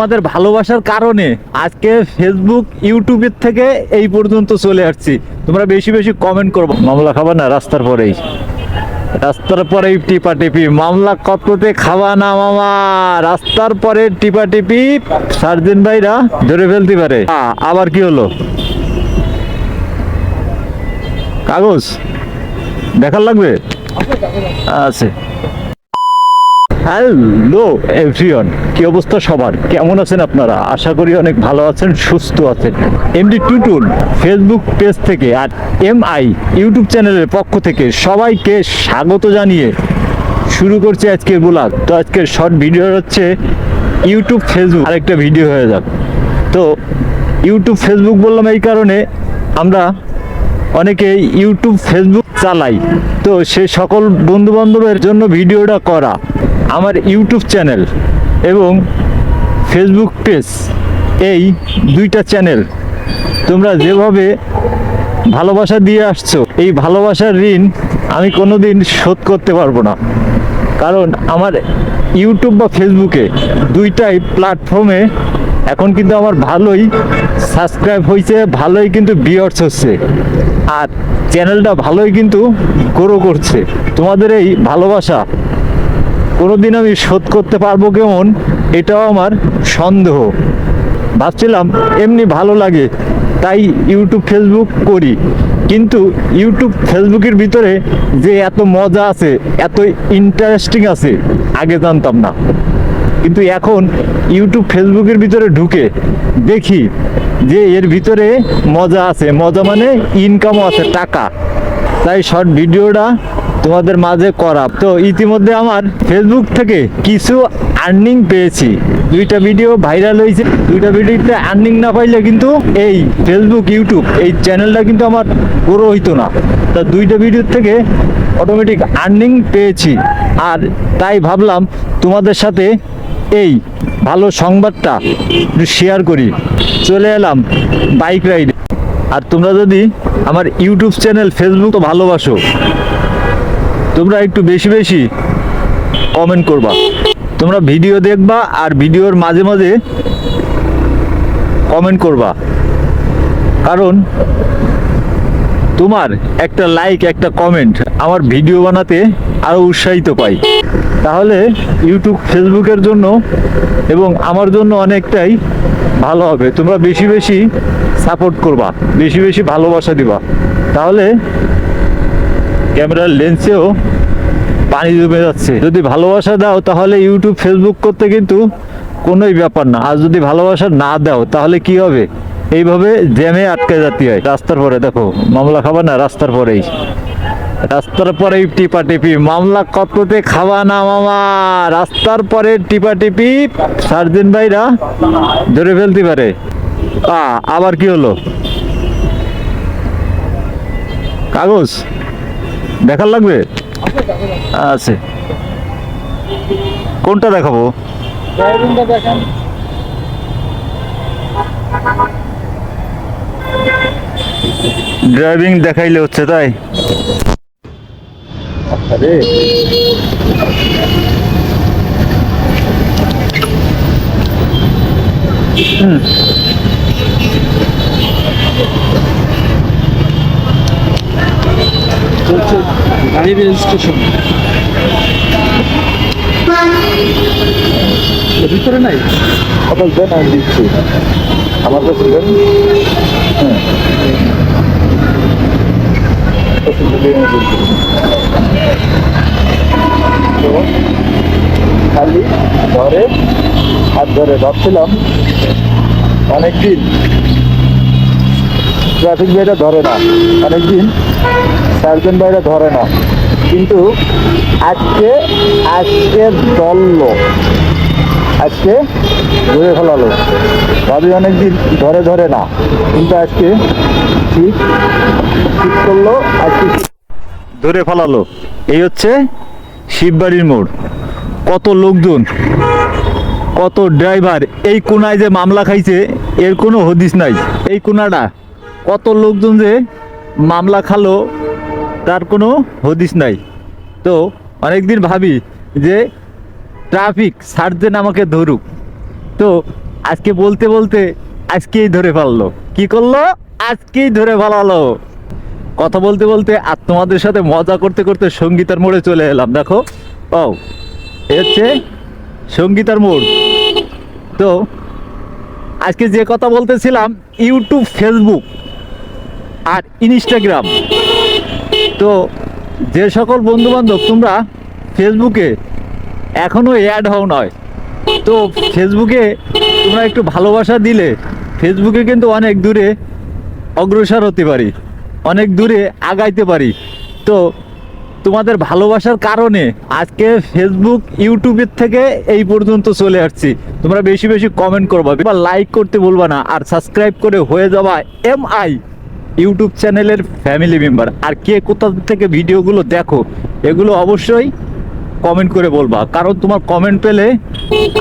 আমাদের ভালোবাসার কারণে আজকে ফেসবুক ইউটিউবের থেকে এই পর্যন্ত চলে আসছি। তোমরা বেশি বেশি কমেন্ট করবো। মামলা খাবা না রাস্তার পরেই টিপা টিপি মামলা কততে খাবা না মামা, রাস্তার পরে টিপা টিপি সার্জেন্ট ভাইরা ধরে ফেলতে পারে। আবার কি হলো? কাগজ দেখার লাগবে আছে। হ্যালো এভরিওয়ান, কি অবস্থা সবার? কেমন আছেন আপনারা? আশা করি অনেক ভালো আছেন, সুস্থ আছেন। এমডি টুটুল ফেসবুক পেজ থেকে আর এমআই ইউটিউব চ্যানেলের পক্ষ থেকে সবাইকে স্বাগত জানিয়ে শুরু করছে আজকের ব্লগ। তো আজকের শর্ট ভিডিও হচ্ছে ইউটিউব ফেসবুক আরেকটা ভিডিও হয়ে যাক। তো ইউটিউব ফেসবুক বললাম এই কারণে, আমরা অনেকে ইউটিউব ফেসবুক চালাই, তো সে সকল বন্ধু বান্ধবের জন্য ভিডিওটা করা। আমার ইউটিউব চ্যানেল এবং ফেসবুক পেজ, এই দুইটা চ্যানেল তোমরা যেভাবে ভালোবাসা দিয়ে আসছো, এই ভালোবাসার ঋণ আমি কোনোদিন শোধ করতে পারবো না। কারণ আমার ইউটিউব বা ফেসবুকে দুইটাই প্ল্যাটফর্মে এখন কিন্তু আমার ভালোই সাবস্ক্রাইব হয়েছে, ভালোই কিন্তু ভিউয়ার্স হচ্ছে, আর চ্যানেলটা ভালোই কিন্তু গ্রো করছে। তোমাদের এই ভালোবাসা কোনোদিন আমি শোধ করতে পারবো কেমন, এটাও আমার সন্দেহ। ভাবছিলাম এমনি ভালো লাগে তাই ইউটিউব ফেসবুক করি, কিন্তু ইউটিউব ফেসবুকের ভিতরে যে এত মজা আছে, এত ইন্টারেস্টিং আছে আগে জানতাম না। কিন্তু এখন ইউটিউব ফেসবুকের ভিতরে ঢুকে দেখি যে এর ভিতরে মজা আছে, মজা মানে ইনকামও আছে, টাকা। তাই শর্ট ভিডিওটা তোমাদের মাঝে করা। তো ইতিমধ্যে আমার ফেসবুক থেকে কিছু আর্নিং পেয়েছি, দুইটা ভিডিও ভাইরাল হয়েছে। দুইটা ভিডিওতে আর্নিং না পাইলে কিন্তু এই ফেসবুক ইউটিউব এই চ্যানেলটা কিন্তু আমার গ্রো হইতো না। তা দুইটা ভিডিওর থেকে অটোমেটিক আর্নিং পেয়েছি, আর তাই ভাবলাম তোমাদের সাথে এই ভালো সংবাদটা শেয়ার করি। চলে এলাম বাইক রাইডে। আর তোমরা যদি আমার ইউটিউব চ্যানেল ফেসবুক তো ভালোবাসো, তোমরা একটু বেশি বেশি কমেন্ট করবা। তোমরা ভিডিও দেখবা আর ভিডিওর মাঝে মাঝে কমেন্ট করবা, কারণ তোমার একটা লাইক, একটা কমেন্ট আমার ভিডিও বানাতে আরও উৎসাহিত পাই। তাহলে ইউটিউব ফেসবুকের জন্য এবং আমার জন্য অনেকটাই ভালো হবে। তোমরা বেশি বেশি সাপোর্ট করবা, বেশি বেশি ভালোবাসা দিবা, তাহলে ক্যামেরার লেন্সেও পানি জমে যাচ্ছে। যদি ভালোবাসা দাও তাহলে ইউটিউব ফেসবুক করতে কিন্তু কোনোই ব্যাপার না, আর যদি ভালোবাসা না দাও তাহলে কি হবে? এইভাবে জ্যামে আটকে যেতে হয়। রাস্তার পরে দেখো মামলা খাবা না, রাস্তার পরেই টিপা টিপি মামলা কততে খাবা না মামা, রাস্তার পরে টিপা টিপি সার্জেন্ট ভাইরা ধরে ফেলতে পারে। আবার কি হলো? কাগজ দেখার লাগবে আছে। কোনটা দেখাবো? ড্রাইভিং দেখাইলে হচ্ছে তাই? আরে গাড়ি রেজিস্ট্রেশন ভিতরে নাই, কাগজ দেন, আমি দিচ্ছি। আমার কাছে দেন। খালি ধরে হাত ধরে ভাবছিলাম অনেকদিন ট্রাফিক ভাইরা ধরে না, অনেকদিন সার্জন ভাইরা ধরে না, কিন্তু আজকে ধরলো, আজকে ধরে ফেলালো। ভাবি অনেকদিন ধরে না, কিন্তু আজকে ঠিক করলো, আজকে ধরে ফেলালো। এই হচ্ছে শিববাড়ির মোড়। কত লোকজন, কত ড্রাইভার, এই কোনায় যে মামলা খাইছে এর কোনো হদিস নাই। এই কোনাটা কত লোকজন যে মামলা খালো তার কোনো হদিস নাই। তো অনেকদিন ভাবি যে ট্রাফিক সার্জেন্ট আমাকে ধরুক, তো আজকে বলতে বলতে আজকেই ধরে ফেললো। কি করলো? আজকেই ধরে ফেলালো। কথা বলতে বলতে আর তোমাদের সাথে মজা করতে করতে সঙ্গীতার মোড়ে চলে এলাম। দেখো, ও এ হচ্ছে সঙ্গীতার মোড়। তো আজকে যে কথা বলতেছিলাম, ইউটিউব, ফেসবুক আর ইনস্টাগ্রাম। তো যে সকল বন্ধু বান্ধব তোমরা ফেসবুকে এখনো অ্যাড হও নয়, তো ফেসবুকে তোমরা একটু ভালোবাসা দিলে ফেসবুকে কিন্তু অনেক দূরে অগ্রসর হতে পারি, অনেক দূরে আগাইতে পারি। তো তোমাদের ভালোবাসার কারণে আজকে ফেসবুক, ইউটিউবের থেকে এই পর্যন্ত চলে আসছি। তোমরা বেশি বেশি কমেন্ট করবা, এবার লাইক করতে ভুলবা না, আর সাবস্ক্রাইব করে হয়ে যাবা MI ইউটিউব চ্যানেলের ফ্যামিলি মেম্বার। আর কে কোথা থেকে ভিডিওগুলো দেখো এগুলো অবশ্যই কমেন্ট করে বলবা, কারণ তোমার কমেন্ট পেলে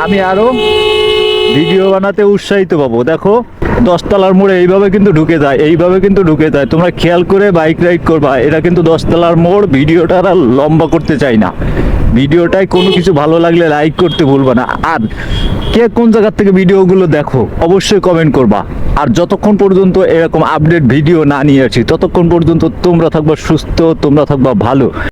আমি আরো ভিডিও বানাতে উৎসাহিত পাবো। দেখো, 10 তলার মোড়ে এইভাবে কিন্তু ঢুকে যায়, এইভাবে কিন্তু ঢুকে যায়। তোমরা খেয়াল করে বাইক রাইড করবা। এটা কিন্তু 10 তলার মোড়। ভিডিওটা আর লম্বা করতে চাই না, ভিডিওটায় কোনো কিছু ভালো লাগলে লাইক করতে ভুলবা না। আর কে কোন জায়গার থেকে ভিডিওগুলো দেখো অবশ্যই কমেন্ট করবা। আর যতক্ষণ পর্যন্ত এরকম আপডেট ভিডিও না নিয়ে আসি ততক্ষণ পর্যন্ত তোমরা থাকবা সুস্থ, তোমরা থাকবা ভালো।